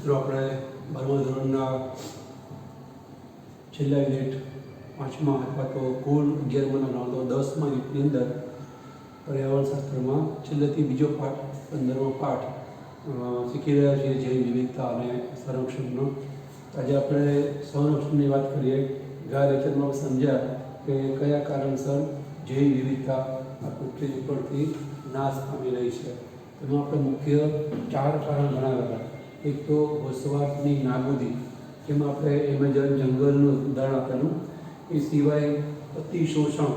મિત્રો આપણે 12મા ધોરણના છેલ્લા યુનિટ 5મા અથવા તો કુલ 11માના નોંધો 10મા યુનિટની અંદર પર્યાવરણ શાસ્ત્રમાં છેલ્લેથી બીજો પાઠ 15મો પાઠ શીખી રહ્યા છીએ જૈવ વિવિધતા અને સંરક્ષણનો. આજે આપણે સંરક્ષણની વાત કરીએ. ગયા લેક્ચરમાં સમજ્યા કે કયા કારણસર જૈવ વિવિધતા આ પૃથ્વી ઉપરથી નાશ પામી રહી છે. તેમાં આપણે મુખ્ય 4 કારણ ગણાવેલા. એક તો વસવાટની નાબૂદી, જેમાં આપણે એમેઝોન જંગલનું ઉદાહરણ આપેલું. એ સિવાય અતિશોષણ,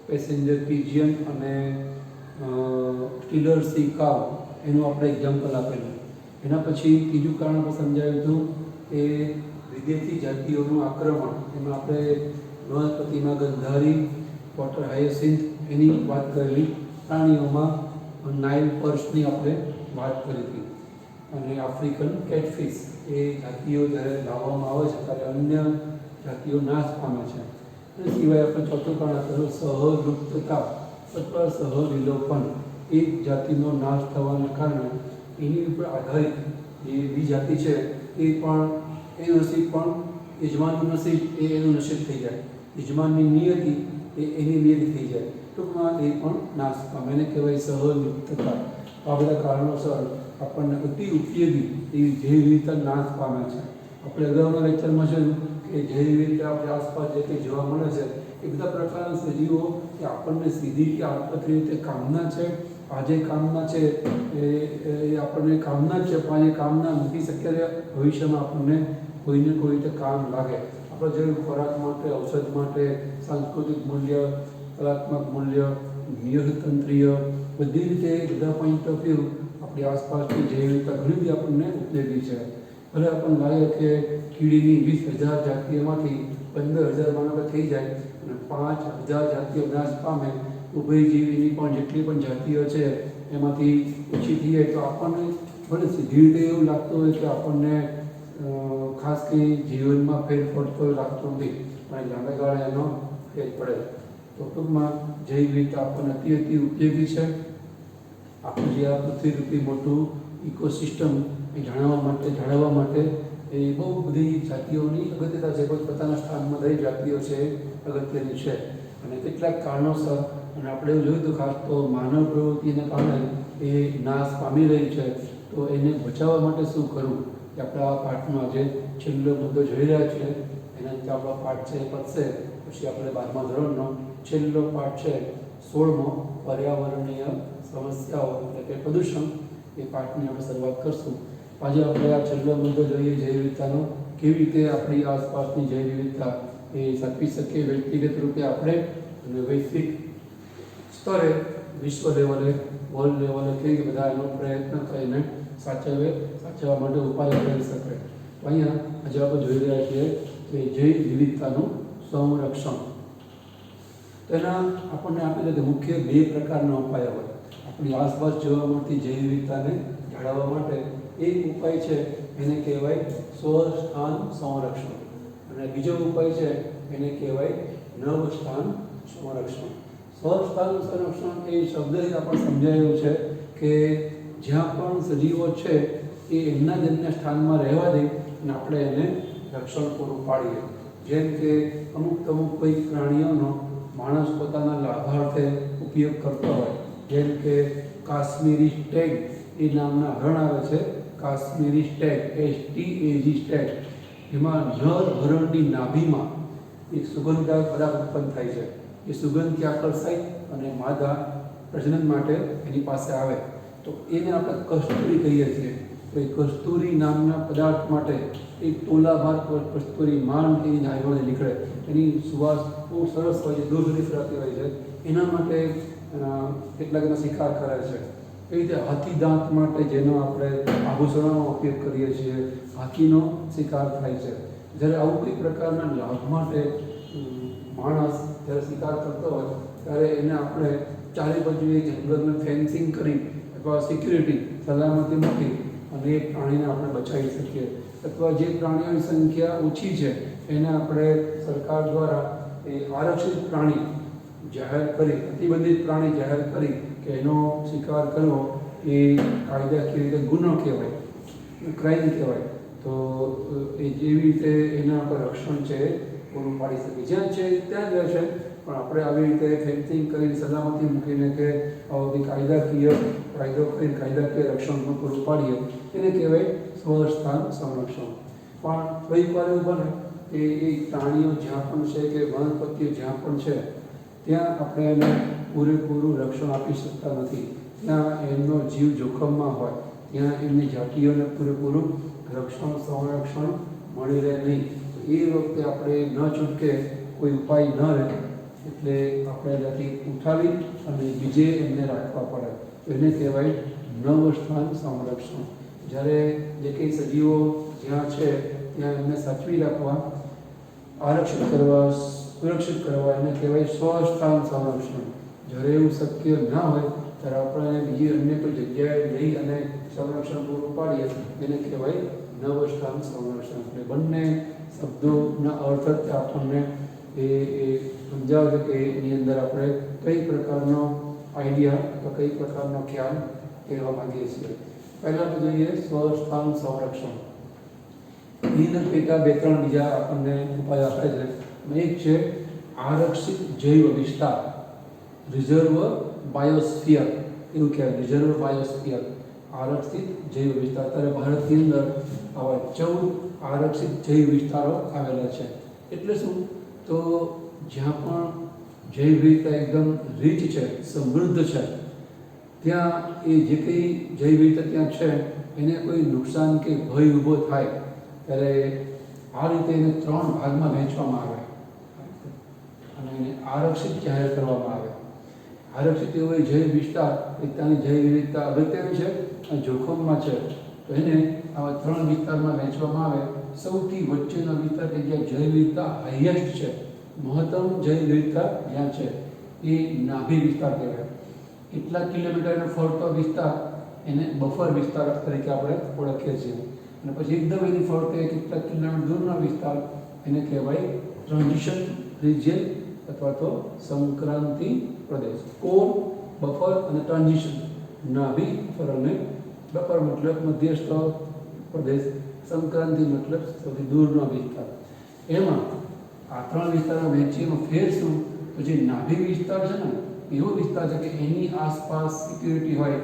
પેસેન્જર પિજિયન અને સ્ટીલર સી કાવ, એનું આપણે એક્ઝામ્પલ આપેલું. એના પછી ત્રીજું કારણ આપણે સમજાવ્યું હતું કે વિદેશી જાતિઓનું આક્રમણ. એમાં આપણે વનસ્પતિમાં ગંધારી, વોટર હાયસિન્થ એની વાત કરેલી. પ્રાણીઓમાં નાઇલ પર્સની આપણે વાત કરી હતી. અને આફ્રિકન કેટફિશ એ જાતિઓ જ્યારે લાવવામાં આવે છે ત્યારે અન્ય જાતિઓ નાશ પામે છે. એ સિવાય આપણે ચોથું કારણ આપેલું સહલુપ્તતા અથવા સહવિલોપન. એક જાતિનો નાશ થવાના કારણે એની ઉપર આધારિત જે બીજી જાતિ છે એ પણ એનું નસીબ પણ યજમાનનું નસીબ એ એનું નસીબ થઈ જાય. યજમાનની નિયતિ એ એની નિયતિ થઈ જાય. ટૂંકમાં એ પણ નાશ પામે. એને કહેવાય સહલુપ્તતા. આ બધા કારણોસર આપણને અતિ ઉપયોગી એવી જૈવ વિવિધતા નાશ પામે છે. આપણે અગાઉના લેક્ચરમાં જોયું કે જૈવ વિવિધતા આપણી આસપાસ જે કંઈ જોવા મળે છે એ બધા પ્રકારના સજીવો કે આપણને સીધી કે આડકતરી રીતે કામના છે. આ જે કામના છે એ આપણને કામના જ છે, પણ એ કામના નથી શક્ય ભવિષ્યમાં આપણને કોઈને કોઈ રીતે કામ લાગે. આપણે જોયું ખોરાક માટે, ઔષધ માટે, સાંસ્કૃતિક મૂલ્ય, કલાત્મક મૂલ્ય, નિયતંત્રીય, બધી રીતે બધા પોઈન્ટ ઓફ વ્યૂ આપણી આસપાસની જૈવ વિવિધતા ઘણી બધી આપણને ઉપયોગી છે. ભલે આપણને લાગે કે કીડીની 20,000 જાતિઓમાંથી 15,000 માનવ થઈ જાય અને 5,000 જાતિઓ નાશ પામે, ઉભયજીવીની પણ જેટલી પણ જાતિઓ છે એમાંથી ઓછી થઈ જાય, તો આપણને ભલે સીધી રીતે એવું લાગતું હોય કે આપણને ખાસ કંઈ જીવનમાં ફેર પડતો લાગતો નથી, પણ લાંબા ગાળે એનો ફેર પડે. તો ટૂંકમાં જૈવ વિવિધતા આપણને અતિ ઉપયોગી છે. આપણું જે આ પૃથ્વીરૂપી મોટું ઇકોસિસ્ટમ એ જાળવવા માટે એ બહુ બધી જાતિઓની અગત્યતા છે. કોઈ પોતાના સ્થાનમાં દરેક જાતિઓ છે એ અગત્યની છે. અને કેટલાક કારણોસર, અને આપણે એવું જોયું હતું ખાસ તો માનવ પ્રવૃત્તિને કારણે એ નાશ પામી રહી છે. તો એને બચાવવા માટે શું કરવું એ આપણે આ પાઠમાં આજે છેલ્લો મુદ્દો જોઈ રહ્યા છીએ. એના જે આપણો પાઠ છે એ પતશે પછી આપણે 12મા ધોરણનો છેલ્લો પાઠ છે 16મો પર્યાવરણીય સમસ્યાઓ એટલે કે પ્રદૂષણ, એ પાઠની આપણે શરૂઆત કરશું. આજે આપણે આ છેલ્લો મુદ્દો જોઈએ જૈવ વિવિધતાનો. કેવી રીતે આપણી આસપાસની જૈવ વિવિધતા એ સાચવી શકીએ વ્યક્તિગત રૂપે આપણે, અને વૈશ્વિક સ્તરે વિશ્વ લેવલે, વર્લ્ડ લેવલે કેવી રીતે બધા એનો પ્રયત્ન કરીને સાચવવા માટે ઉપાય કરી શકે. તો અહીંયા આજે આપણે જોઈ રહ્યા છીએ કે જૈવ વિવિધતાનું સંરક્ષણ. તેના આપણને આપેલા કે મુખ્ય 2 પ્રકારના ઉપાયો હોય આપણી આસપાસ જોવા મળતી જૈવ વિવિધતાને જાળવવા માટે. એક ઉપાય છે એને કહેવાય સ્વસ્થાન સંરક્ષણ, અને બીજો ઉપાય છે એને કહેવાય નવસ્થાન સંરક્ષણ. સ્વસ્થાન સંરક્ષણ એ શબ્દથી આપણે સમજાયું છે કે જ્યાં પણ સજીવો છે એ એમના સ્થાનમાં રહેવા દે અને આપણે એને રક્ષણ પૂરું પાડીએ. જેમ કે અમુક કોઈ પ્રાણીઓનો માણસ પોતાના લાભાર્થે ઉપયોગ કરતો હોય. જેમ કે કાશ્મીરી સ્ટેગ એ નામના હરણ આવે છે. Kashmiri Stag, STAG Stag. એમાં નર હરણની નાભીમાં એક સુગંધદાયક પદાર્થ ઉત્પન્ન થાય છે. એ સુગંધથી આકર્ષાય અને માદા પ્રજનન માટે એની પાસે આવે તો એને આપણે કસ્તુરી કહીએ છીએ. તો એ કસ્તુરી નામના પદાર્થ માટે એક તોલાભાર કસ્તુરી માંડ એની નાભીમાંથી નીકળે. એની સુવાસ બહુ સરસ હોય છે, દૂર સુધી ફરાતી હોય છે. એના માટે કેટલાક એનો શિકાર કરે છે. એ રીતે હાથી દાંત માટે જેનો આપણે આભૂષણોનો ઉપયોગ કરીએ છીએ, હાથીનો શિકાર થાય છે. જ્યારે આવું કોઈ પ્રકારના લાભ માટે માણસ જ્યારે શિકાર કરતો હોય ત્યારે એને આપણે ચારે બાજુ એ જંગલને ફેન્સિંગ કરી અથવા સિક્યુરિટી સલામતી મૂકી અને એ પ્રાણીને આપણે બચાવી શકીએ. અથવા જે પ્રાણીઓની સંખ્યા ઓછી છે એને આપણે સરકાર દ્વારા એ આરક્ષિત પ્રાણી જાહેર કરી, પ્રતિબંધિત પ્રાણી જાહેર કરી કે એનો શિકાર કરવો એ કાયદાકીય રીતે ગુનો કહેવાય. ક્રાઇમ કહેવાય. તો એ જેવી રીતે એના પર રક્ષણ છે પૂરું પાડી શકે. જ્યાં છે ત્યાં જ રહેશે, પણ આપણે આવી રીતે ફેન્સિંગ કરીને સલામતી મૂકીને કે આવી કાયદો કરીને કાયદાકીય રક્ષણ પૂરું પાડીએ એને કહેવાય સ્વસ્થાન સંરક્ષણ. પણ કોઈક વાર એવું બને કે એ પ્રાણીઓ જ્યાં પણ છે કે વનસ્પતિઓ જ્યાં પણ છે ત્યાં આપણે એને પૂરેપૂરું રક્ષણ આપી શકતા નથી. ત્યાં એમનો જીવ જોખમમાં હોય, ત્યાં એમની જાતિઓને પૂરેપૂરું રક્ષણ સંરક્ષણ મળી રહે નહીં. એ વખતે આપણે ન છૂટકે કોઈ ઉપાય ન રહે એટલે આપણે ત્યાંથી ઉઠાવી અને બીજે એમને રાખવા પડે. એને કહેવાય નવસ્થાન સંરક્ષણ. જ્યારે જે કંઈ સજીવો જ્યાં છે ત્યાં એમને સાચવી રાખવા, આરક્ષિત કરવા, સુરક્ષિત કરવા એને કહેવાય સ્વસ્થાન સંરક્ષણ. જ્યારે એવું શક્ય ના હોય ત્યારે આપણે બીજી અન્ય કોઈ જગ્યાએ લઈ અને સંરક્ષણ પૂરું પાડીએ એને કહેવાય નવસ્થાન સંરક્ષણ. એટલે બંને શબ્દોના અર્થ જ આપણને એ સમજાવે છે કે એની અંદર આપણે કઈ પ્રકારનો આઈડિયા અથવા કઈ પ્રકારનો ખ્યાલ કહેવા માંગીએ છીએ. પહેલાં તો જોઈએ સ્વસ્થાન સંરક્ષણ. એની અંદર પેટા બે ત્રણ બીજા આપણને ઉપાય આપે છે. એક છે આરક્ષિત જૈવ વિસ્તાર, રિઝર્વ બાયોસ્ફિયર, એવું કહેવાય રિઝર્વ બાયોસ્ફિયર, આરક્ષિત જૈવ વિસ્તાર. અત્યારે ભારતની અંદર આવા 14 આરક્ષિત જૈવ વિસ્તારો આવેલા છે. એટલે શું? તો જ્યાં પણ જૈવ વિવિધતા એકદમ રીચ છે, સમૃદ્ધ છે, ત્યાં એ જે કંઈ જૈવ વિવિધતા ત્યાં છે એને કોઈ નુકસાન કે ભય ઊભો થાય ત્યારે આ રીતે એને 3 ભાગમાં વહેંચવામાં આવે અને એને આરક્ષિત જાહેર કરવામાં આવે. આરક્ષિત એવો જૈવ વિસ્તાર કે ત્યાંની જૈવ વિવિધતા અગત્યની છે અને જોખમમાં છે, તો એને આવા 3 વિસ્તારમાં વહેંચવામાં આવે. સૌથી વચ્ચેનો વિસ્તાર કે જ્યાં જૈવ વિવિધતા હાઈએસ્ટ છે, મહત્તમ જૈવ વિવિધતા જ્યાં છે એ નાભી વિસ્તાર કહેવાય. કેટલાક કિલોમીટરનો ફરતો વિસ્તાર એને બફર વિસ્તાર તરીકે આપણે ઓળખીએ છીએ. અને પછી એકદમ એની ફરતે કેટલાક કિલોમીટર દૂરનો વિસ્તાર એને કહેવાય ટ્રાન્ઝિશન રિજિયન અથવા તો સંક્રાંતિ પ્રદેશ. કોર, બફર અને ટ્રાન્ઝિશન. નાભી અને બફર મતલબ મધ્યસ્થ પ્રદેશ, સંક્રાંતિ મતલબ સૌથી દૂરનો વિસ્તાર. એમાં આ 3 વિસ્તારમાં વહેંચીનો ફેર શું? તો જે નાભી વિસ્તાર છે ને એવો વિસ્તાર છે કે એની આસપાસ સિક્યુરિટી હોય,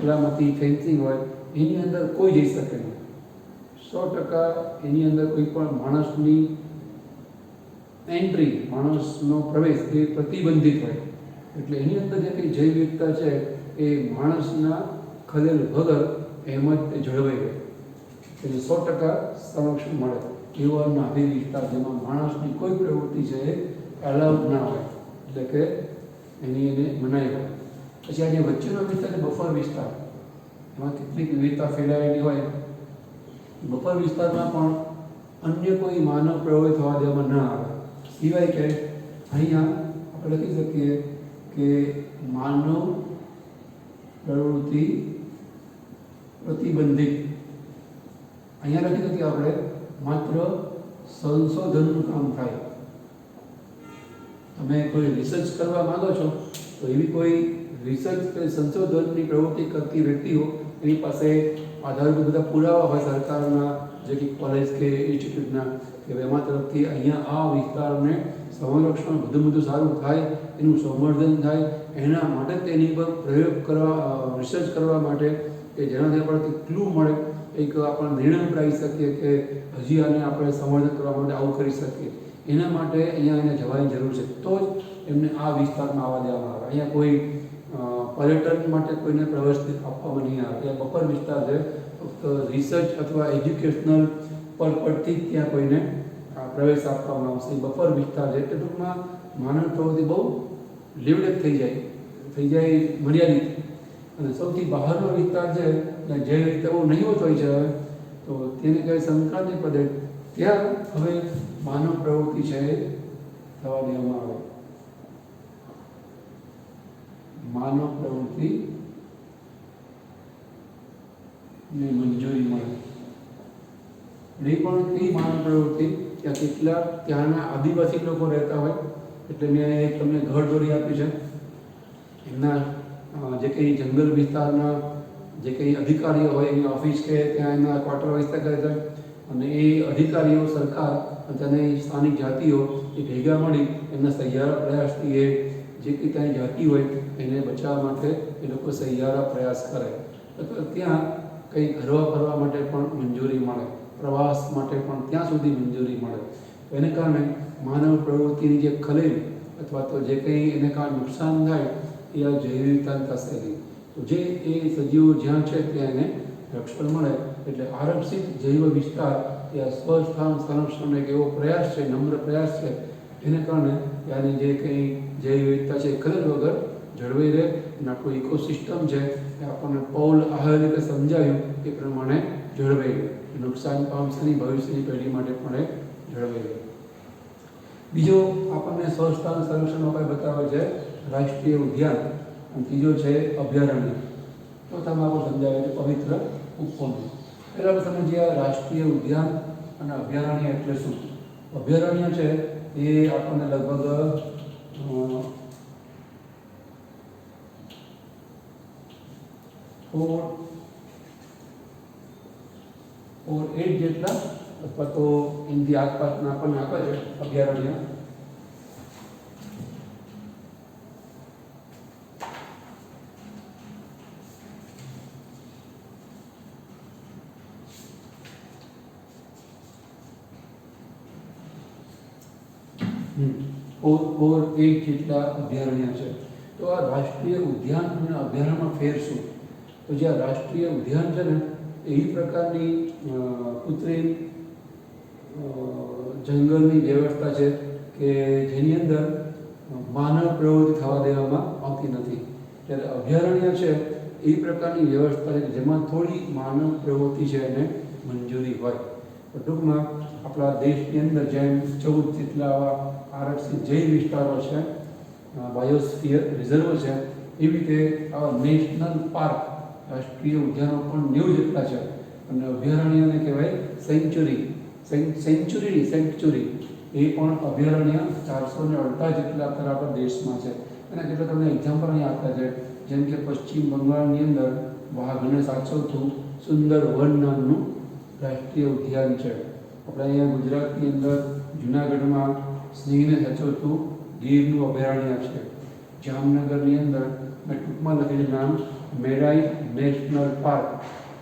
સલામતી ફેન્સિંગ હોય, એની અંદર કોઈ જઈ શકે નહીં. 100% એની અંદર કોઈ પણ માણસની એન્ટ્રી, માણસનો પ્રવેશ એ પ્રતિબંધિત હોય. એટલે એની અંદર જે કંઈ જૈવ વિવિધતા છે એ માણસના ખલેલ વગર એમ જ તે જળવાઈ રહે. એટલે 100% સંરક્ષણ મળે. એવો નાભી વિસ્તાર જેમાં માણસની કોઈ પ્રવૃત્તિ છે એ અલાઉડ ના હોય, એટલે કે એને મનાઈ હોય. પછી આ જે વચ્ચેનો વિસ્તાર છે બફર વિસ્તાર, એમાં કેટલીક વિવિધતા ફેલાયેલી હોય. બફર વિસ્તારમાં પણ અન્ય કોઈ માનવ પ્રવૃત્તિ થવા દેવામાં ન આવે. સિવાય કે અહીંયા આપણે લખી શકીએ કે માનવ પ્રવૃત્તિ પ્રતિબંધિત. અહીંયા લખી શકીએ આપણે માત્ર સંશોધનનું કામ થાય. તમે કોઈ રિસર્ચ કરવા માંગો છો તો એવી કોઈ રિસર્ચ કે સંશોધનની પ્રવૃત્તિ કરતી વ્યક્તિઓ એની પાસે આધારભૂત બધા પુરાવા હોય સરકારના, જે કે કોલેજ કે ઇન્સ્ટિટ્યૂટના, કે એમાં તરફથી અહીંયા આ વિસ્તારને સંરક્ષણ વધુ સારું થાય, એનું સંવર્ધન થાય, એના માટે તેની પર પ્રયોગ કરવા, રિસર્ચ કરવા માટે કે જેનાથી આપણને ક્લુ મળે, એક આપણે નિર્ણય કરી શકીએ કે હજી આને આપણે સંવર્ધન કરવા માટે આવું કરી શકીએ. એના માટે અહીંયા એને જવાની જરૂર છે, તો જ એમને આ વિસ્તારમાં આવવા દેવામાં આવે. અહીંયા કોઈ પર્યટન માટે કોઈને પ્રવેશ આપવામાં નહીં આવે. ત્યાં બફર વિસ્તાર છે, ફક્ત રિસર્ચ અથવા એજ્યુકેશનલ પર્પઝથી ત્યાં કોઈને પ્રવેશ આપવામાં આવશે. બફર વિસ્તાર છે એટલે ટૂંકમાં માનવ પ્રવૃત્તિ બહુ લિમિટેડ થઈ જાય મર્યાદિત. અને સૌથી બહારનો વિસ્તાર છે ત્યાં જે રીતે બહુ નહીવત હોય છે હવે, તો તેને કહેવાય સંક્રાંતિ પ્રદેશ. ત્યાં હવે માનવ પ્રવૃત્તિ છે એ થવા દેવામાં આવે. માનવ પ્રવૃત્તિ ને મંજૂરી મળે. એ પણ કઈ માનવ પ્રવૃત્તિ? ત્યાં કેટલા ત્યાંના આદિવાસી લોકો રહેતા હોય, એટલે મેં એક તમને ઘર દોરી આપ્યું છે. એમના જે કંઈ જંગલ વિસ્તારના જે કંઈ અધિકારીઓ હોય એની ઓફિસ કે ત્યાં એના ક્વાર્ટર વ્યવસ્થા કરે છે અને એ અધિકારીઓ સરકાર અને ત્યાંની સ્થાનિક જાતિઓ એ ભેગા મળી એમના સહિયારા પ્રયાસથી એ જે કંઈ ત્યાં જાતિ હોય એને બચાવવા માટે એ લોકો સહિયારા પ્રયાસ કરે. અથવા ત્યાં કંઈ હરવા ફરવા માટે પણ મંજૂરી મળે, પ્રવાસ માટે પણ ત્યાં સુધી મંજૂરી મળે. એને કારણે માનવ પ્રવૃત્તિની જે ખલેલ અથવા તો જે કંઈ એને કારણે નુકસાન થાય એ આ જૈવ વિવિધતા થશે નહીં. તો જે એ સજીવો જ્યાં છે ત્યાં એને રક્ષણ મળે. એટલે આરક્ષિત જૈવ વિસ્તાર એ આ સ્વસ્થાન સંરક્ષણનો એક એવો પ્રયાસ છે, નમ્ર પ્રયાસ છે. એને કારણે ત્યાંની જે કંઈ જૈવ વિવિધતા છે એ ખલેલ વગર જળવાઈ રહે અને આપણું ઇકોસિસ્ટમ છે એ આપણને પૌલ આહાર રીતે સમજાવ્યું એ પ્રમાણે જળવાઈ રહે. નુકસાન પામશેની ભવિષ્યની પેઢી માટે પણ એ જળવાઈ રહે. બીજો આપણને સ્વસ્થાન સંરક્ષણનો ઉપાય બતાવે છે રાષ્ટ્રીય ઉદ્યાન અને ત્રીજો છે અભયારણ્ય. ચોથામાં આપણે સમજાવે છે પવિત્ર ઉપવન. પહેલાં સમજીએ રાષ્ટ્રીય ઉદ્યાન અને અભયારણ્ય એટલે શું. અભયારણ્ય છે એ આપણને લગભગ 4-8 જેટલા અથવા તો એની આસપાસના આપણને આપે છે અભયારણ્ય. ઓર 8 જેટલા અભયારણ્ય છે. તો આ રાષ્ટ્રીય ઉદ્યાન અને અભયારણ્યમાં ફેર શું? તો જે આ રાષ્ટ્રીય ઉદ્યાન છે ને એવી પ્રકારની કૃત્રિમ જંગલની વ્યવસ્થા છે કે જેની અંદર માનવ પ્રવૃત્તિ થવા દેવામાં આવતી નથી. જ્યારે અભયારણ્ય છે એ પ્રકારની વ્યવસ્થા છે જેમાં થોડી માનવ પ્રવૃત્તિ છે એને મંજૂરી હોય. તો ટૂંકમાં આપણા દેશની અંદર જેમ 14 જેટલા આવા આરક્ષિત જૈવ વિસ્તારો છે, બાયોસ્ફિયર રિઝર્વ છે, એવી રીતે આવા નેશનલ પાર્ક રાષ્ટ્રીય ઉદ્યાનો પણ 90 જેટલા છે. અને અભયારણ્યને કહેવાય સેન્ચુરી. સેન્ચુરી એ પણ અભયારણ્ય 418 જેટલા આપણા દેશમાં છે. એના કેટલાક તમને એક્ઝામ્પલ અહીં આપતા છે. જેમ કે પશ્ચિમ બંગાળની અંદર વાઘને સાચવતું સુંદર વન નામનું રાષ્ટ્રીય ઉદ્યાન છે. આપણે અહીંયા ગુજરાતની અંદર જૂનાગઢમાં સિંહને સાચવતું ગીરનું અભયારણ્ય છે. જામનગરની અંદર મેં ટૂંકમાં લખેલું નામ મેરાઈ નેશનલ પાર્ક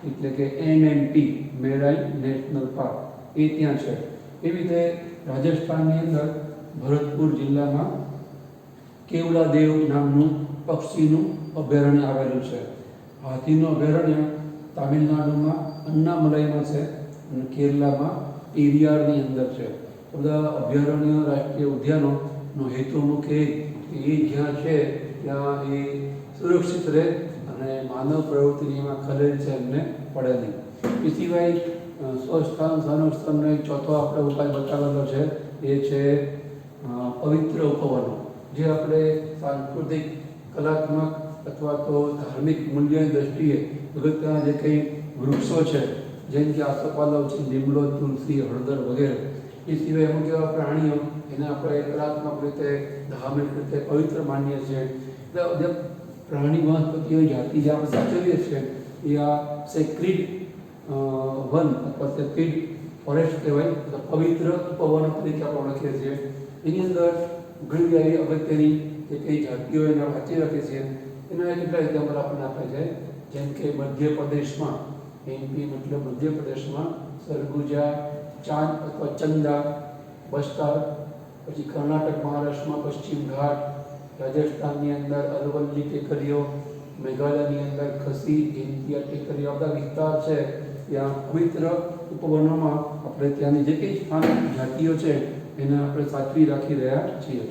એટલે કે MNP મેરાઈ નેશનલ પાર્ક એ ત્યાં છે. એવી રીતે રાજસ્થાનની અંદર ભરતપુર જિલ્લામાં કેવલાદેવ નામનું પક્ષીનું અભયારણ્ય આવેલું છે. હાથીનું અભયારણ્ય તામિલનાડુમાં અન્નામલાઈમાં છે અને કેરલામાં પેરિયારની અંદર છે. બધા અભયારણ્ય રાષ્ટ્રીય ઉદ્યાનોનો હેતુ મુખ્ય એ જ્યાં છે ત્યાં એ સુરક્ષિત રહે અને માનવ પ્રવૃત્તિની એમાં ખલેલ છે એમને પડે નહીં. એ સિવાય સ્વસ્થાન સંરક્ષણનો એક ચોથો આપણે ઉપાય બતાવેલો છે એ છે પવિત્ર ઉપવનો. જે આપણે સાંસ્કૃતિક, કલાત્મક અથવા તો ધાર્મિક મૂલ્યની દ્રષ્ટિએ અગત્યના જે કંઈ વૃક્ષો છે જેમ કે આસોપાલવ છે, લીમડો, તુલસી, હળદર વગેરે. એ સિવાય અમુક એવા પ્રાણીઓ એને આપણે કલાત્મક રીતે, ધાર્મિક રીતે પવિત્ર માનીએ છીએ. એટલે જે પ્રાણી વનસ્પતિઓની જાતિ જે આપણે સાચવીએ છીએ એ આ સેક્રિડ વન અથવા સેક્રિડ ફોરેસ્ટ કહેવાય, પવિત્ર ઉપવન તરીકે આપણે ઓળખીએ છીએ. એની અંદર ઘણી એવી અગત્યની જે કંઈ જાતિઓ એને વાંચી રાખીએ છીએ. એના કેટલા એક્ઝામ્પલ આપણને આપે છે. જેમ કે મધ્યપ્રદેશમાં, MP મતલબ મધ્યપ્રદેશમાં સરગુજા, ચાંદ અથવા ચંદા, બસ્તર. પછી કર્ણાટક, મહારાષ્ટ્રમાં પશ્ચિમ ઘાટ, રાજસ્થાનની અંદર અરવલ્લી ટેકરીઓ, મેઘાલયની અંદર ખસી, એન્ટિયા ટેકરીઓ, આ બધા વિસ્તાર છે ત્યાં પવિત્ર ઉપવનોમાં આપણે ત્યાંની જે કંઈ સ્થાનિક જાતિઓ છે એને આપણે સાચવી રાખી રહ્યા છીએ.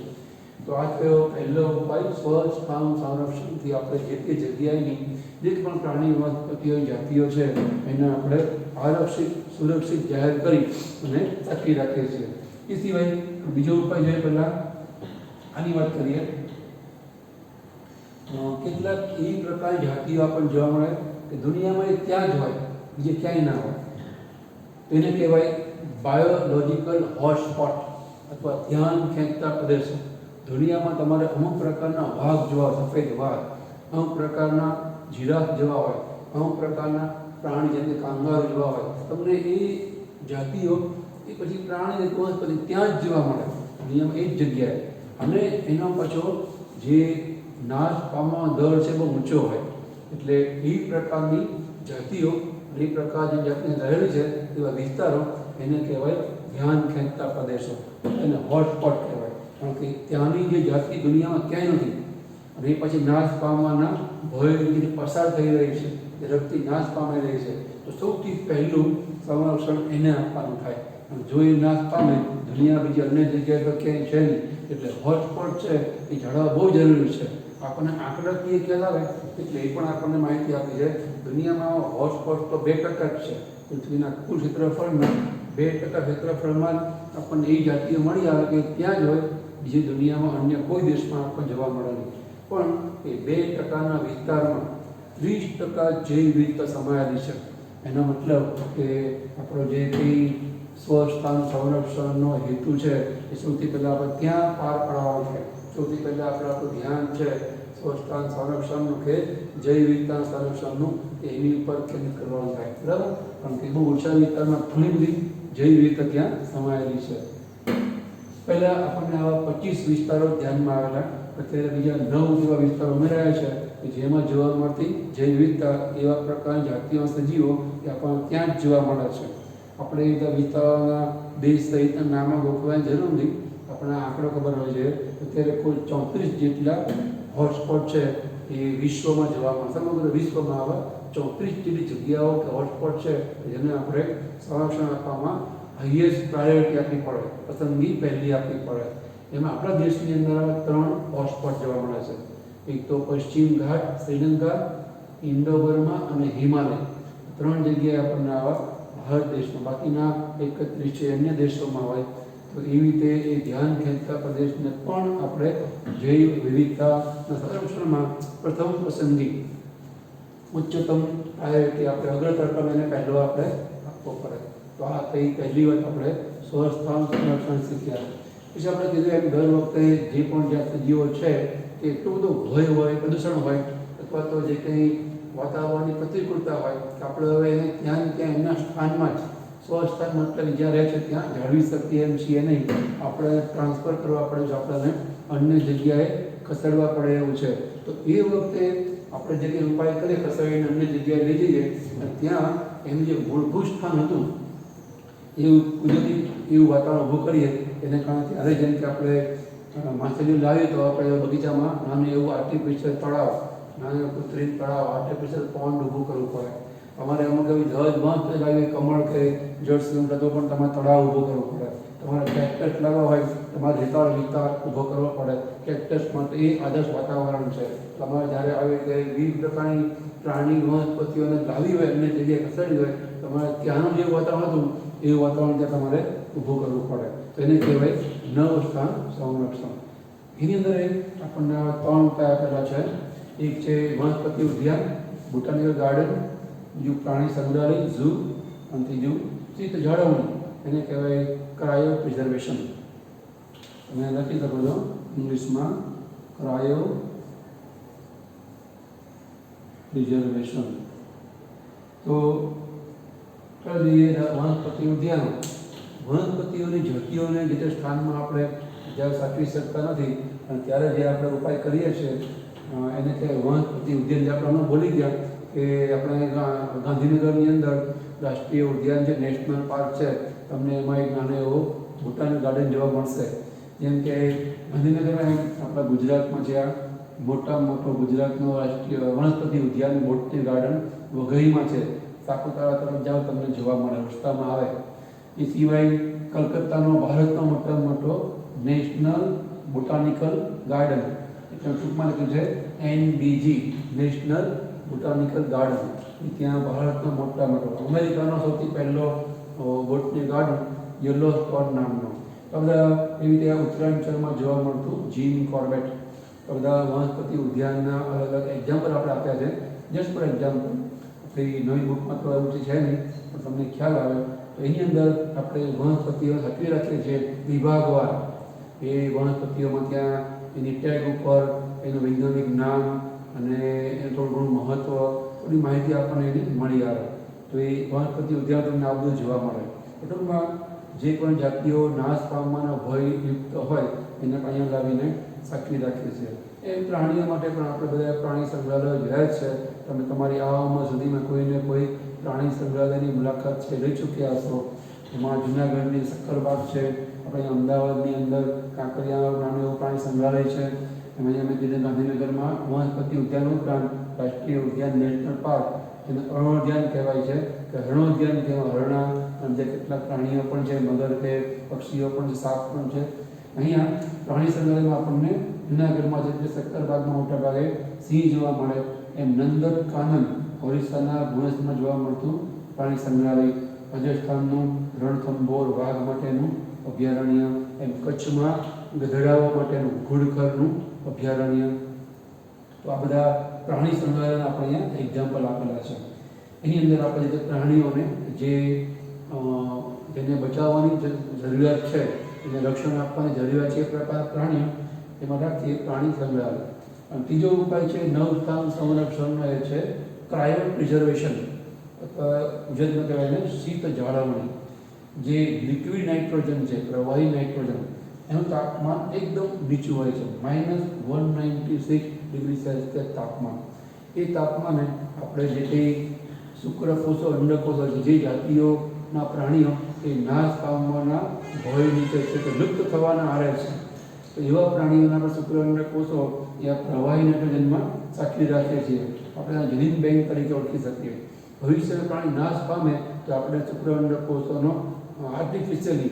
તો આ કયો પહેલો ઉપાય સ્વસ્થાન સંરક્ષણથી આપણે જે તે જગ્યાએની જે પણ પ્રાણી વનસ્પતિઓ જાતિઓ છે એને આપણે આરક્ષિત, સુરક્ષિત જાહેર કરી અને સાચવી રાખીએ છીએ. એ સિવાય બીજો ઉપાય જોઈએ પહેલાં આની વાત કરીએ. કેટલાક એવી પ્રકારની જાતિઓ આપણને જોવા મળે કે દુનિયામાં એ ત્યાં જ હોય, બીજે ક્યાંય ના હોય. એને કહેવાય બાયોલોજિકલ હોટસ્પોટ અથવા ધ્યાન ખેંચતા પ્રદેશો. દુનિયામાં તમારે અમુક પ્રકારના વાઘ જોવા, સફેદ વાઘ, અમુક પ્રકારના જીરાફ જોવા હોય, અમુક પ્રકારના પ્રાણી જેમ કે કાંગારૂ જોવા હોય, તમને એ જાતિઓ એ પછી પ્રાણી વનસ્પતિ ત્યાં જ જોવા મળે દુનિયામાં, એ જ જગ્યાએ. અને એનો પાછો જે નાશ પામવાનો દર છે બહુ ઊંચો હોય, એટલે એ પ્રકારની જાતિઓ, એ પ્રકારની જાતિને રહેલી છે એવા વિસ્તારો એને કહેવાય ધ્યાન ખેંચતા પ્રદેશો, એને હોટસ્પોટ કહેવાય. કારણ કે ત્યાંની જે જાતિ દુનિયામાં ક્યાંય નથી અને એ પછી નાશ પામવાના ભયથી પસાર થઈ રહી છે, ઝડપથી નાશ પામી રહી છે, તો સૌથી પહેલું સંરક્ષણ એને આપવાનું થાય. અને જો એ નાશ પામે, દુનિયા બીજી અન્ય જગ્યાએ તો ક્યાંય છે નહીં, એટલે હોટસ્પોટ છે એ જાળવવા બહુ જરૂરી છે. આપણને આંકડાકીય ખ્યાલ આવે એટલે એ પણ આપણને માહિતી આપી છે. દુનિયામાં હોટસ્પોટ તો 2% જ છે, પૃથ્વીના કુલ ક્ષેત્રફળના 2% ક્ષેત્રફળમાં જ આપણને એ જાતિઓ મળી આવે કે ત્યાં જ હોય, બીજી દુનિયામાં અન્ય કોઈ દેશમાં આપણને જોવા મળે નહીં. પણ એ 2%ના વિસ્તારમાં 30% જૈવ વિવિધતા સમાયેલી છે. એનો મતલબ કે આપણો જે કંઈ સ્વસ્થાન સંરક્ષણનો હેતુ છે એ સૌથી પહેલાં આપણે ત્યાં પાર પાડવાનો છે. સૌથી પહેલાં આપણું ધ્યાન છે સ્વસ્થાન સંરક્ષણનું કે જૈવ વિવિધતા સંરક્ષણનું, એની ઉપર કેન્દ્રિત કરવાનું થાય. બરાબર? કારણ કે બહુ ઓછા વિસ્તારમાં ઘણી બધી જૈવ વિવિધતા ત્યાં સમાયેલી છે. પહેલાં આપણને આવા 25 વિસ્તારો ધ્યાનમાં આવેલા, અત્યારે બીજા 9 જેવા વિસ્તારો ઉમેરાયા છે કે જેમાં જોવા મળતી જૈવ વિવિધતા, એવા પ્રકારની જાતિઓ સજીવો એ આપણને ત્યાં જ જોવા મળે છે. આપણે એ બધા વિસ્તારોના દેશ સહિતના નામો ગોખવાની જરૂર નથી, આપણને આંકડો ખબર હોય છે. અત્યારે કુલ 34 જેટલા હોટસ્પોટ છે એ વિશ્વમાં જોવા મળે. સમગ્ર વિશ્વમાં આવા 34 જેટલી જગ્યાઓ કે હોટસ્પોટ છે જેને આપણે સંરક્ષણ આપવામાં હાઈએસ્ટ પ્રાયોરિટી આપવી પડે, પસંદગી પહેલી આપવી પડે. એમાં આપણા દેશની અંદર 3 હોટસ્પોટ જોવા મળે છે. એક તો પશ્ચિમ ઘાટ, શ્રીલંકા, ઇન્ડો બર્મા અને હિમાલય, 3 જગ્યાએ આપણને આવા ભારત દેશમાં, બાકીના 31 છે અન્ય દેશોમાં હોય. તો એવી રીતે એ ધ્યાન ખેંચતા પ્રદેશને પણ આપણે જૈવ વિવિધતાના સંરક્ષણમાં પ્રથમ પસંદગી, ઉચ્ચતમ પ્રાયોરિટી આપણે અગ્રતરકમ એને પહેલો આપણે આપવો પડે. તો આ કઈ પહેલી વાત આપણે સ્વસ્થાન સંરક્ષણ શીખ્યા. પછી આપણે કીધું એમ દર વખતે જે પણ જ્યાં સજીવો છે તે એટલું બધું ભય હોય, પ્રદૂષણ હોય, અથવા તો જે કંઈ વાતાવરણની પ્રતિકૂળતા હોય કે આપણે હવે એને ત્યાં એમના સ્થાનમાં જ સ્વસ્થાન મતલબ જ્યાં રહે છે ત્યાં જાળવી શકીએ એમ છીએ નહીં. આપણે ટ્રાન્સફર કરવા પડે છે, આપણને અન્ય જગ્યાએ ખસેડવા પડે એવું છે. તો એ વખતે આપણે જે કંઈ ઉપાય કરીએ ખસેડીને અન્ય જગ્યાએ લઈ જઈએ અને ત્યાં એનું જે મૂળભૂત સ્થાન હતું એવું કુદરતી એવું વાતાવરણ ઊભું કરીએ. એને કારણે ત્યારે જેમ કે આપણે માછલીઓ લાવીએ તો આપણે બગીચામાં નાનું એવું આર્ટિફિશિયલ તળાવ, નાનું કૃત્રિમ તળાવ, આર્ટિફિશિયલ પોન્ડ ઊભું કરવું પડે. તમારે અમુક એવી જહાજ મસ્ત લાવી કમળ કે જળસંગ્રહ તો પણ તમારે તળાવ ઊભું કરવું પડે. તમારે કેક્ટસ લાવવા હોય તમારે રેતાળ વિસ્તાર ઊભો કરવો પડે. કેક્ટસ માટે એ આદર્શ વાતાવરણ છે. તમારે જ્યારે આવી રીતે વિવિધ પ્રકારની પ્રાણી વનસ્પતિઓને લાવી હોય એમને જગ્યાએ ખસેડી હોય, તમારે ત્યાંનું જે વાતાવરણ હતું એવું વાતાવરણ ત્યાં તમારે ઊભું કરવું પડે. તો એને કહેવાય નવ સ્થાન સંરક્ષણ. એની અંદર આપણને 3 ઉપાય આપેલા છે. એક છે વનસ્પતિ ઉદ્યાન, બોટાનિકલ ગાર્ડન, બીજું પ્રાણી સંગ્રહાલય ઝૂ, અને ત્રીજું શીત જાળવણી, એને કહેવાય ક્રાયો પ્રિઝર્વેશન. તમે લખી શકો છો ઇંગ્લિશમાં ક્રાયો પ્રિઝર્વેશન. તો વનસ્પતિ ઉદ્યાનો, વનસ્પતિઓની જાતિઓને જે તે સ્થાનમાં આપણે જ્યાં સાચવી શકતા નથી અને ત્યારે જે આપણે ઉપાય કરીએ છીએ એને કહેવાય વનસ્પતિ ઉદ્યાન. જે આપણે બોલી ગયા કે આપણે ગાંધીનગરની અંદર રાષ્ટ્રીય ઉદ્યાન છે, નેશનલ પાર્ક છે, તમને એમાં એક નાનો એવો બોટાનિકલ ગાર્ડન જોવા મળશે. જેમ કે ગાંધીનગરમાં આપણા ગુજરાતમાં છે આ મોટામાં મોટો ગુજરાતનો રાષ્ટ્રીય વનસ્પતિ ઉદ્યાન બોટની ગાર્ડન વઘઈમાં છે. સાપુતારા તરફ જાઓ તમને જોવા મળે, રસ્તામાં આવે. એ સિવાય કલકત્તાનો ભારતનો મોટામાં મોટો નેશનલ બોટાનિકલ ગાર્ડન, એટલે ટૂંકમાં લખ્યું છે NBG, નેશનલ બોટાનિકલ ગાર્ડન. ત્યાં ભારતનો મોટા મોટો, અમેરિકાનો સૌથી પહેલો બોટની ગાર્ડન યલો સ્પોટ નામનો. તો બધા એવી રીતે ઉત્તરાંચલમાં જોવા મળતું જીમ કોર્બેટ. તો બધા વનસ્પતિ ઉદ્યાનના અલગ અલગ એક્ઝામ્પલ આપણે આપ્યા છે. જસ્ટ ફોર એક્ઝામ્પલ, આપણી નવી બુકમાં તો એવું છે નહીં પણ તમને ખ્યાલ આવે તો એની અંદર આપણે વનસ્પતિઓ સાચવી રાખીએ છીએ વિભાગવાર. એ વનસ્પતિઓમાં ત્યાં એની ટેગ ઉપર એનું વૈજ્ઞાનિક નામ અને એનું થોડું ઘણું મહત્ત્વ થોડી માહિતી આપણને એની મળી આવે. તો એ વનસ્પતિ ઉદ્યાન તમને આ બધું જોવા મળે. ટૂંકમાં જે પણ જાતિઓ નાશ પામવાના ભયયુક્ત હોય એને અહીંયા લાવીને સાચવી રાખીએ છીએ. એ પ્રાણીઓ માટે પણ આપણે બધા પ્રાણી સંગ્રહાલય જોયા જ છે. તમે તમારી આવામાં સુધીમાં કોઈને કોઈ પ્રાણી સંગ્રહાલયની મુલાકાત છે લઈ ચૂક્યા હશો. એમાં જૂનાગઢની સક્કરબાગ છે, આપણે અમદાવાદની અંદર કાંકરિયા નાનું એવું પ્રાણી સંગ્રહાલય છે. એમાં અમે કીધું ગાંધીનગરમાં વનસ્પતિ ઉદ્યાન ઉપરાંત રાષ્ટ્રીય ઉદ્યાન નેશનલ પાર્ક એને અરણોદ્યાન કહેવાય છે કે હરણોદ્યાન કહેવાય. હરણા અને જે કેટલાક પ્રાણીઓ પણ છે, મગર છે, પક્ષીઓ પણ છે, સાપ પણ છે. અહીંયા પ્રાણી સંગ્રહાલયમાં આપણને જૂનાગઢમાં જે સક્કરબાગમાં મોટા ભાગે સિંહ જોવા મળે એમ નંદનકાનન ઓરિસ્સાના ભુવનેશ્વરમાં જોવા મળતું પ્રાણી સંગ્રહાલય, રાજસ્થાનનું રણથંભોર વાઘ માટેનું અભયારણ્ય, એમ કચ્છમાં ગધેડાઓ માટેનું ઘુડખરનું અભયારણ્ય. તો આ બધા પ્રાણી સંગ્રહાલયના આપણે અહીંયા એક્ઝામ્પલ આપેલા છે. એની અંદર આપણે જે પ્રાણીઓને જેને બચાવવાની જરૂરિયાત છે, એને રક્ષણ આપવાની જરૂરિયાત છે એ પ્રકારના પ્રાણીઓ એમાં રાખીએ પ્રાણી સંગ્રહાલય. અને ત્રીજો ઉપાય છે નવસ્થાન સંરક્ષણનો, એ છે ક્રાયો પ્રિઝર્વેશન, ગુજરાતમાં કહેવાય ને શીત જાળવણી. જે લિક્વિડ નાઇટ્રોજન છે, પ્રવાહી નાઇટ્રોજન, એનું તાપમાન એકદમ નીચું હોય છે, -196 ડિગ્રી સેલ્સિયસ તાપમાન. એ તાપમાને આપણે જે કંઈ શુક્રકોષો, અંડકોષો છે, જે જાતિઓના પ્રાણીઓ એ નાશ પામવાના ભય નીચે છે, કે લુપ્ત થવાના આરે છે, તો એવા પ્રાણીઓના આપણે શુક્ર અંડકોષો એ આ પ્રવાહી નાઇટ્રોજનમાં સાચવી રાખીએ છીએ. આપણે આ જનીન બેંક તરીકે ઓળખી શકીએ. ભવિષ્યમાં પ્રાણી નાશ પામે તો આપણે શુક્ર અંડકોષોનો આર્ટિફિશિયલી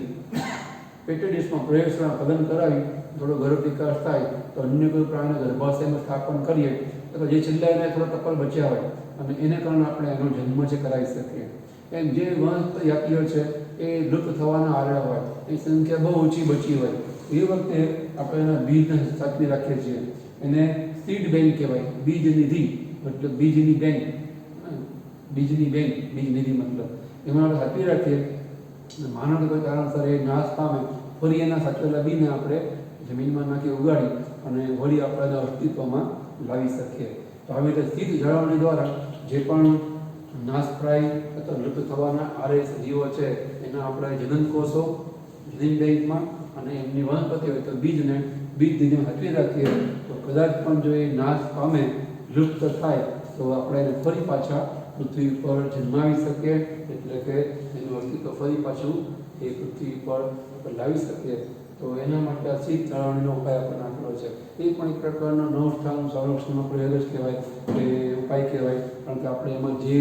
પેટેડિસમાં પ્રયોગશાળા પતન કરાવી થોડો ગર્ભ વિકાસ થાય તો અન્ય કોઈ પ્રાણીના ગર્ભાશયમાં સ્થાપન કરીએ તો જે છેલ્લા એને થોડો ટપલ બચ્યા હોય અને એને કારણે આપણે એનો જન્મ છે કરાવી શકીએ. એમ જે વનસ્પતિ જાતિઓ છે એ લુપ્ત થવાના આરે હોય, એ સંખ્યા બહુ ઓછી બચી હોય, એ વખતે આપણે એના બીજને સાચવી રાખીએ છીએ. એને સીડ બેંક કહેવાય. બીજ નિધિ મતલબ બીજની બેંક, બીજની બેંક, બીજ નિધિ મતલબ એમાં આપણે સાચવી રાખીએ. માનો કે કોઈ કારણસર એ નાશ પામે, ફરી એના સાચવેલા બીને આપણે જમીનમાં નાખી ઉગાડી અને વળી આપણે અસ્તિત્વમાં લાવી શકીએ. તો આવી રીતે સીધ જાળવણી દ્વારા જે પણ નાશપ્રાય અથવા લુપ્ત થવાના આરે સજીવો છે એના આપણે જનનકોષો જનીન બેંકમાં અને એમની વનસ્પતિ હોય તો બીજને બીજ દીને સાચવી રાખીએ તો કદાચ પણ જો એ નાશ પામે, લુપ્ત થાય તો આપણે એને ફરી પાછા પૃથ્વી પર જન્માવી શકીએ. એટલે કે એનું અસ્તિત્વ ફરી પાછું એ પૃથ્વી પર લાવી શકીએ. તો એના માટે આ શીત જાળવણીનો ઉપાય આપણને આપેલો છે. એ પણ એક પ્રકારનો નવસ્થાન સંરક્ષણનો પ્રયોગ જ કહેવાય કે ઉપાય કહેવાય. કારણ કે આપણે એમાં જે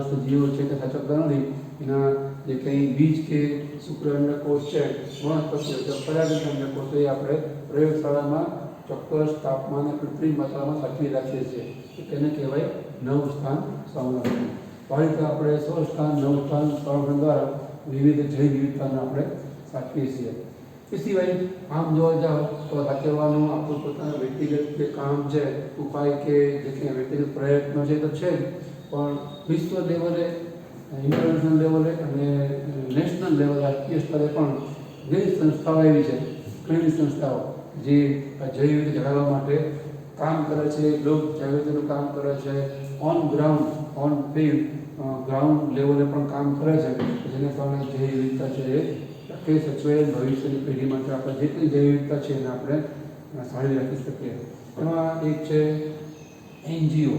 સજીવો છે કે સાચવતા નથી, એના જે કંઈ બીજ કે શુક્ર અંડકોષ છે, વનસ્પતિઓ છે, પરાગિત અંડકોષ, એ આપણે પ્રયોગશાળામાં ચોક્કસ તાપમાન અને કૃત્રિમ માત્રામાં સાચવી રાખીએ છીએ. તેને કહેવાય નવસ્થાન સંરક્ષણ. આ રીતે આપણે સ્વસ્થાન, નવસ્થાન સંરક્ષણ દ્વારા વિવિધ જૈવ વિવિધતાને આપણે સાચવીએ છીએ. એ સિવાય આમ જોવા જાઓ તો સાચવવાનું આપણું પોતાનું વ્યક્તિગત જે કામ છે, ઉપાય કે જે કંઈ વ્યક્તિગત પ્રયત્નો છે તો છે જ, પણ વિશ્વ લેવલે, ઇન્ટરનેશનલ લેવલે અને નેશનલ લેવલે, રાષ્ટ્રીય સ્તરે પણ ઘણી સંસ્થાઓ એવી છે, ઘણી સંસ્થાઓ જે જૈવ વિવિધતા જાળવવા માટે કામ કરે છે, લોક જાગૃતિનું કામ કરે છે, on ground, on field, ground લેવલે પણ કામ કરે છે, જેને કારણે જૈવ વિવિધતા છે એ ટકે સચવે. ભવિષ્યની પેઢી માટે આપણે જેટલી જૈવ વિવિધતા છે એને આપણે સારી રાખી શકીએ. એમાં એક છે NGO,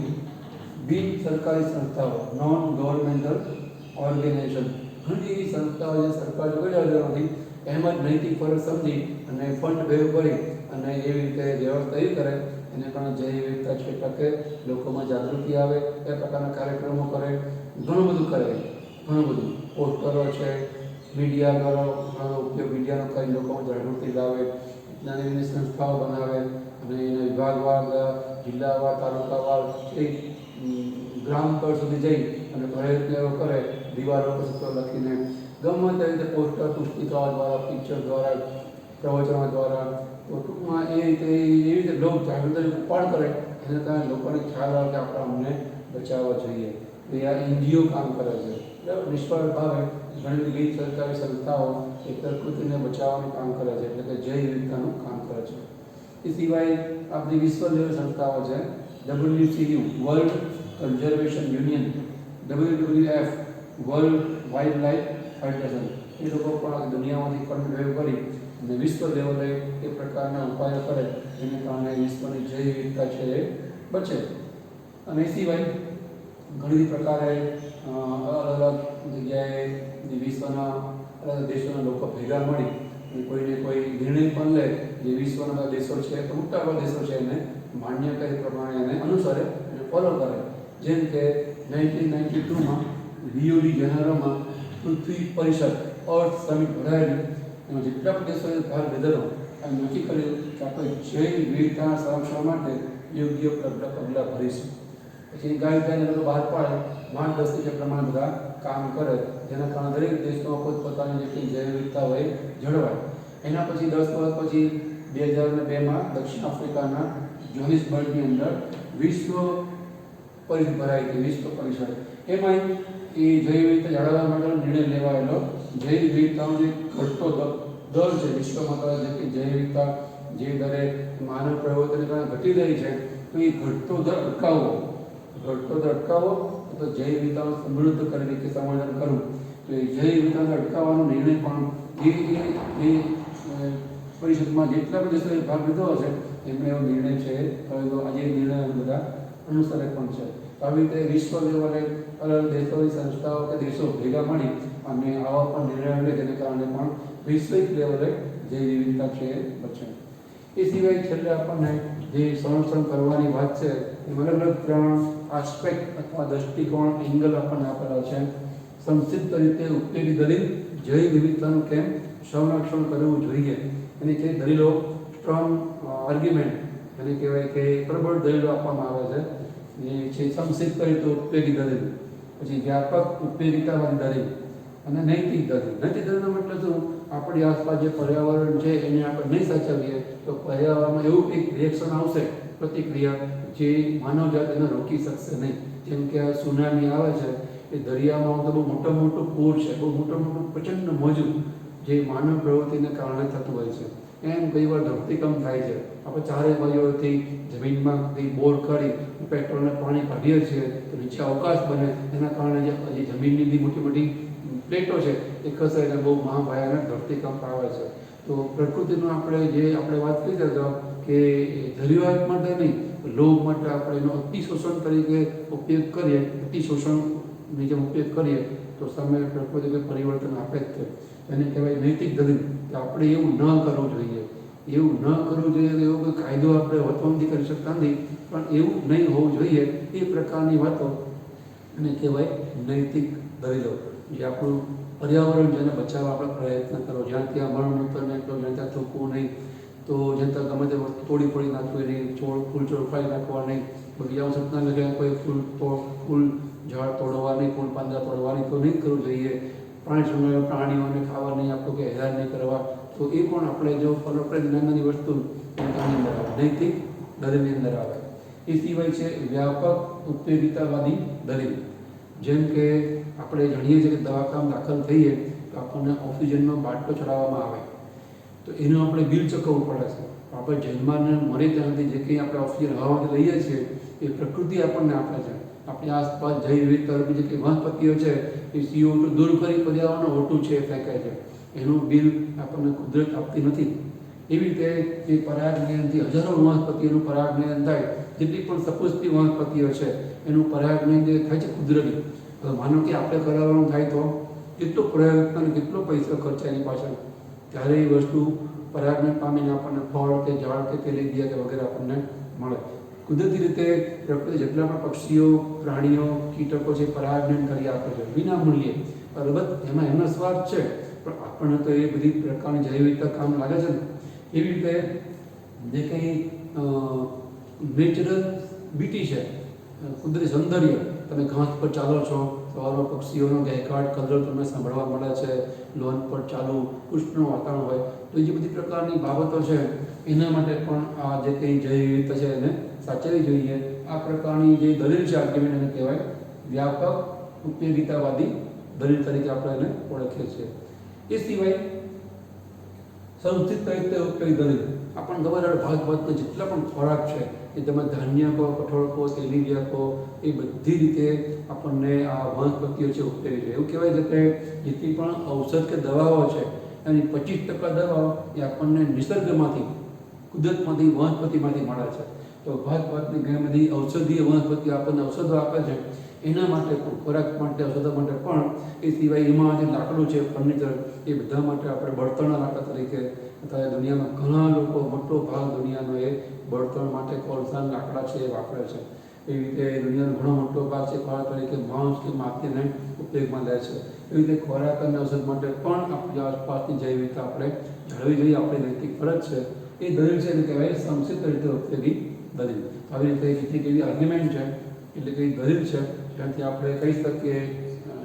બિન સરકારી સંસ્થાઓ, નોન ગવર્મેન્ટલ ઓર્ગેનાઇઝેશન. ઘણી એવી સંસ્થાઓ જે સરકાર જોઈ નથી, એમ જ નૈતિક ફરજ સમજી અને ફંડ ભેગું કરી અને એવી રીતે વ્યવસ્થા એવી કરે એને કારણે જૈવ વિવિધતા છે ટકે, લોકોમાં જાગૃતિ આવે, એ પ્રકારના કાર્યક્રમો કરે, ઘણું બધું કરે, ઘણું બધું પોસ્ટરો છે, મીડિયા દ્વારા ઘણો ઉપયોગ મીડિયાનો કરી લોકોમાં જાગૃતિ લાવે, નાની નાની સંસ્થાઓ બનાવે અને એના વિભાગવાર, જિલ્લાવાર, તાલુકાવાર, એક ગ્રામ પર સુધી જઈ અને પ્રયત્નો કરે, દિવાલો પર સૂત્રો લખીને, ગમે તે રીતે પોસ્ટર, પુસ્તિકાઓ દ્વારા, પિક્ચર દ્વારા, પ્રવચનો દ્વારા. તો ટૂંકમાં એવી રીતે લોક જાગૃતિ પણ કરે, એને કારણે લોકોને ખ્યાલ આવે કે આપણે અમને બચાવવા જોઈએ. તો આ NGO કામ કરે છે. બરાબર, નિષ્ફળ ભાવે ઘણી બિન સરકારી સંસ્થાઓ એ પ્રકૃતિને બચાવવાનું કામ કરે છે, એટલે કે જૈવ વિવિધતાનું કામ કરે છે. એ સિવાય આપણી વિશ્વ લેવલ સંસ્થાઓ છે, WCU, world conservation union WWF world wildlife federation એ લોકો પણ આ દુનિયામાંથી ફંડ વેવ કરી અને વિશ્વ લેવલે એ પ્રકારના ઉપાયો કરે જેને કારણે વિશ્વની જૈવ વિવિધતા છે એ બચે. અને એ સિવાય ઘણી પ્રકારે અલગ અલગ જગ્યાએ વિશ્વના અલગ દેશોના લોકો ભેગા મળી કોઈને કોઈ નિર્ણય પણ લે જે વિશ્વના દેશો છે મોટાભાગના દેશો છે એને માન્ય કરે પ્રમાણે એને અનુસરે અને ફોલો કરે. જેમ કે 1992માં રિયો ડી જેનેરોમાં પૃથ્વી પરિષદ અર્થ સમિટ ભરાયેલી એમાં જેટલા પણ દેશોએ ભાગ લીધેલો અને નક્કી કર્યું કે આપણે જૈવ વિવિધતાના સંરક્ષણ માટે યોગ્ય પગલાં ભરીશું. પછી ગાઈડલાઈન લોકો બહાર પાડે માર્ગદર્શિકા પ્રમાણે બધા કામ કરે જેના કારણે દરેક દેશમાં પોતપોતાની જેટલી જૈવ વિવિધતા હોય જળવાય. એના પછી 10 વર્ષ પછી 2002માં દક્ષિણ આફ્રિકાના જોહાનિસબર્ગની અંદર વિશ્વ પરિષદ ભરાઈ હતી. વિશ્વ પરિષદ એમાં એ જૈવ વિવિધતા જાળવવા માટેનો નિર્ણય લેવાયેલો. જૈવ વિવિધતાનો જે ઘટતો દર છે વિશ્વમાં જેટલી જૈવ વિવિધતા જે દરે માનવ પ્રવૃત્તિને કારણે ઘટી રહી છે તો એ ઘટતો દર અટકાવવો તો જૈવ વિવિધતાને સમૃદ્ધ કરવી કે સંવર્ધન કરવું. તો એ જૈવ વિવિધતાને અટકાવવાનો નિર્ણય પણ એ પરિષદમાં જેટલા પણ દેશોએ ભાગ લીધો હશે એમણે એવો નિર્ણય છે કરેલો. આજે એ નિર્ણય બધા અનુસરે પણ છે. આવી રીતે વિશ્વ લેવલે અલગ દેશોની સંસ્થાઓ કે દેશો ભેગા મળી અને આવા પણ નિર્ણયો લે જેને કારણે પણ વૈશ્વિક લેવલે જે વિવિધતા છે એ બચે. એ સિવાય છેલ્લે આપણને જે સંરક્ષણ કરવાની વાત છે એમાં અલગ અલગ 3 આસ્પેક્ટ અથવા દૃષ્ટિકોણ એંગલ આપણને આપેલા છે. સંક્ષિપ્ત રીતે ઉપયોગી દલીલ જૈવ વિવિધતાનું કેમ સંરક્ષણ કરવું જોઈએ એની જે દલીલો સ્ટ્રોંગ આર્ગ્યુમેન્ટ એને કહેવાય કે પ્રબળ દલીલો આપવામાં આવે છે. એ છે સંક્ષિપ્ત રીતે ઉપયોગી દલીલ, પછી વ્યાપક ઉપયોગિતાવાળી દલીલ અને નૈતિક દલીલ. નૈતિક દલીલનો મતલબ શું? આપણી આસપાસ જે પર્યાવરણ છે એને આપણે નહીં સાચવીએ તો પર્યાવરણમાં એવું એક રિએક્શન આવશે પ્રતિક્રિયા જે માનવજાત એને રોકી શકશે નહીં. જેમ કે આ સુનામી આવે છે એ દરિયામાં તો બહુ મોટું પૂર છે, બહુ મોટું પ્રચંડ મોજું જે માનવ પ્રવૃત્તિને કારણે થતું હોય છે. એમ ઘણી વાર ધરતીકંપ થાય છે. આપણે ચારે બાજુથી જમીનમાંથી બોર કરી પેટ્રોલને પાણી કાઢીએ છીએ તો નીચે અવકાશ બને એના કારણે જે જમીનની બી મોટી મોટી પ્લેટો છે એ ખસે એટલે બહુ મહાભયાનક ધરતીકંપ આવે છે. તો પ્રકૃતિનું આપણે વાત કરી હતા કે જરૂરિયાત માટે નહીં લોભ માટે આપણે એનો અતિશોષણ તરીકે ઉપયોગ કરીએ, અતિશોષણની જેમ ઉપયોગ કરીએ તો સામે પ્રકૃતિ કોઈ પરિવર્તન આપે જ છે. એને કહેવાય નૈતિક દલીલ કે આપણે એવું ન કરવું જોઈએ. એવો કોઈ કાયદો આપણે વતવાનથી કરી શકતા નથી પણ એવું નહીં હોવું જોઈએ એ પ્રકારની વાતો એને કહેવાય નૈતિક દલીલો. જે આપણું પર્યાવરણ જેને બચાવવા આપણે પ્રયત્ન કરો, જ્યાં ત્યાં મળમૂત્ર નહીં કરો, જ્યાં ત્યાં થૂકવું નહીં, તો જ્યાં ત્યાં ગમે તે વસ્તુ તોડી નાખવી નહીં, ફૂલ છોડ ઉપાડી નાખવા નહીં, બગીચામાં સપના લગ્યા કોઈ ફૂલ ઝાડ તોડવા નહીં, ફૂલ પાંદડા તોડવા નહીં તો નહીં કરવું જોઈએ. પ્રાણીઓને ખાવા નહીં આપવું કે હેરાન નહીં કરવા, તો એ પણ આપણે જો ફોલો કરીએ નાની વસ્તુ એની અંદર આવે, નૈતિક દલીલની અંદર આવે. એ સિવાય છે વ્યાપક ઉપયોગિતાવાદી દલીલ. જેમ કે આપણે જાણીએ છીએ કે દવાખાનામાં દાખલ થઈએ તો આપણને ઓક્સિજનનો બાટલો ચડાવવામાં આવે તો એનું આપણે બિલ ચૂકવવું પડે છે. આપણે જન્માને મરે ત્યાંથી જે કંઈ આપણે ઓક્સિજન હવામાંથી લઈએ છીએ એ પ્રકૃતિ આપણને આપે છે. આપણી આસપાસ જૈવ વિવિધતા જે કંઈ વનસ્પતિઓ છે એ CO2 દૂર કરી પર્યાવરણનો O2 છે એ ફેંકાય છે. એનું બિલ આપણને કુદરત આપતી નથી. એવી રીતે એ પરાગનયનથી હજારો વનસ્પતિઓનું પરાગનયન થાય, જેટલી પણ સપોઝથી વનસ્પતિઓ છે એનું પરાગનયન જે થાય છે કુદરતી. હવે માનો કે આપણે કરાવવાનું થાય તો કેટલો પ્રયત્ન અને કેટલો પૈસા ખર્ચાય એની પાછળ, ત્યારે એ વસ્તુ પરાગનયન પામીને આપણને ફળ કે ઝાડ કે તેલીબિયા કે વગેરે આપણને મળે. કુદરતી રીતે પ્રકૃતિ જેટલા પણ પક્ષીઓ, પ્રાણીઓ, કીટકો છે પરાગનયન કરી આપે છે વિના મૂલ્યે. અલબત્ત એમાં એમનો સ્વાર્થ છે પણ આપણને તો એ બધી પ્રકારની જૈવ વિવિધતા કામ લાગે છે ને. એવી રીતે જે કંઈ નેચરલ બ્યુટી છે, કુદરતી સૌંદર્ય, તમે ઘાસ પર ચાલો છો, સવારમાં પક્ષીઓનો ગહેકાટ કલરવ તમને સાંભળવા મળે છે, લોન પર ચાલુ પુષ્પનું વાતાવરણ હોય, તો એ જે બધી પ્રકારની બાબતો છે એના માટે પણ આ જે કંઈ જૈવ વિવિધતા છે એને સાચવવી જોઈએ. આ પ્રકારની જે દલીલ છે આર્ગ્યુમેન્ટ એને કહેવાય વ્યાપક ઉપયોગિતાવાદી દલીલ તરીકે આપણે એને ઓળખીએ છીએ. એ સિવાય સંસ્થિત તરીકે ઉપયોગી દલીલ આપણને ખબર ભાતભાતના જેટલા પણ ખોરાક છે એ તમે ધાન્ય કહો, કઠોળ કહો, તેલીબિયા કહો, એ બધી રીતે આપણને આ વનસ્પતિઓ છે ઉપયોગી છે. એવું કહેવાય છે કે જેટલી પણ ઔષધ કે દવાઓ છે એની 25% દવાઓ એ આપણને નિસર્ગમાંથી, કુદરતમાંથી, વનસ્પતિમાંથી મળે છે. તો ભાતભાતની ઘણી બધી ઔષધીય વનસ્પતિઓ આપણને ઔષધો આપે છે. એના માટે પણ, ખોરાક માટે, ઔષધો માટે પણ, એ સિવાય એમાં જે લાકડું છે, ફર્નિચર, એ બધા માટે આપણે બળતણના લાકડા તરીકે અત્યારે દુનિયામાં ઘણા લોકો, મોટો ભાગ દુનિયાનો એ બળતણ માટે કોલસાના લાકડા છે એ વાપરે છે. એવી રીતે દુનિયાનો ઘણો મોટો ભાગ છે ખોરાક તરીકે માંસ કે માખીને ઉપયોગમાં લે છે. એવી રીતે ખોરાક અને ઔષધ માટે પણ આપણી આસપાસની જૈવિકતા આપણે જાળવી જોઈએ, આપણી નૈતિક ફરજ છે. એ દલીલ છે એને કહેવાય સંક્ષિપ્ત રીતે ઉપયોગી દલીલ. આવી રીતે કેટલીક એવી આર્ગ્યુમેન્ટ છે, એટલે કે દલીલ છે જેનાથી આપણે કહી શકીએ,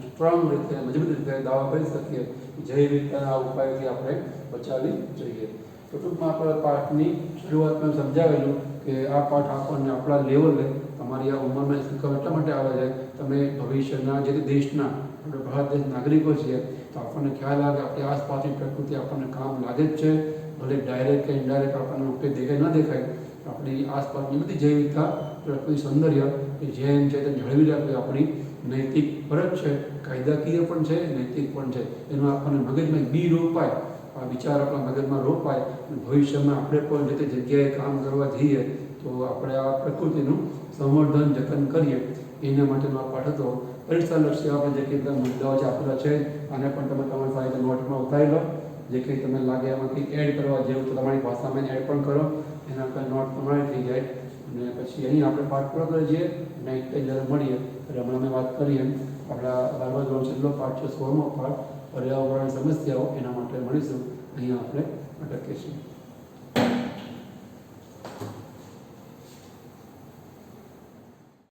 સ્ટ્રોંગ રીતે, મજબૂત રીતે દાવો કરી શકીએ કે જૈવિકતાના ઉપાયથી આપણે બચાવવી જોઈએ. તો ટૂંકમાં આપણે પાઠની શરૂઆતમાં સમજાવેલું કે આ પાઠ આપણને આપણા લેવલે, તમારી આ ઉંમરમાં શીખવા એટલા માટે આવે છે, તમે ભવિષ્યના જે દેશના, આપણે ભારત દેશ નાગરિકો છીએ, તો આપણને ખ્યાલ આવે કે આપણી આસપાસની પ્રકૃતિ આપણને કામ લાગે જ છે. ભલે ડાયરેક્ટ કે ઇનડાયરેક્ટ આપણને ઉપયોગ દેખાય ન દેખાય, આપણી આસપાસની બધી જૈવિકતા, પ્રકૃતિ સૌંદર્ય એ જેમ છે તે જાળવી રાખવી આપણી નૈતિક ફરજ છે. કાયદાકીય પણ છે, નૈતિક પણ છે. એનો આપણને મગજમાં બી રોપાય, આ વિચાર આપણા મગજમાં રોપાય, અને ભવિષ્યમાં આપણે પણ જે તે જગ્યાએ કામ કરવા જઈએ તો આપણે આ પ્રકૃતિનું સંવર્ધન, જતન કરીએ. એના માટેનો આ પાઠ હતો. પરીક્ષાલક્ષી આપણે જે કંઈ મુદ્દાઓ છે આપેલા છે, આને પણ તમે તમારી સાથે નોટમાં ઉતારી લો. જે કંઈ તમને લાગે એમાં કંઈક એડ કરવા જેવું તો તમારી ભાષામાં એડ પણ કરો, એના પર નોટ તમારી થઈ જાય. અને પછી અહીં આપણે પાઠ પૂરો કરીએ છીએ. નેક્સ્ટ ટાઈમ જ્યારે મળીએ ત્યારે હમણાં અમે વાત કરીએ આપણા 12મા ધોરણ છેલ્લો પાઠ છે, 16મો પાઠ, પર્યાવરણ સમસ્યાઓ. એના માટે મળીશું. અહીંયા આપણે અટકીશું.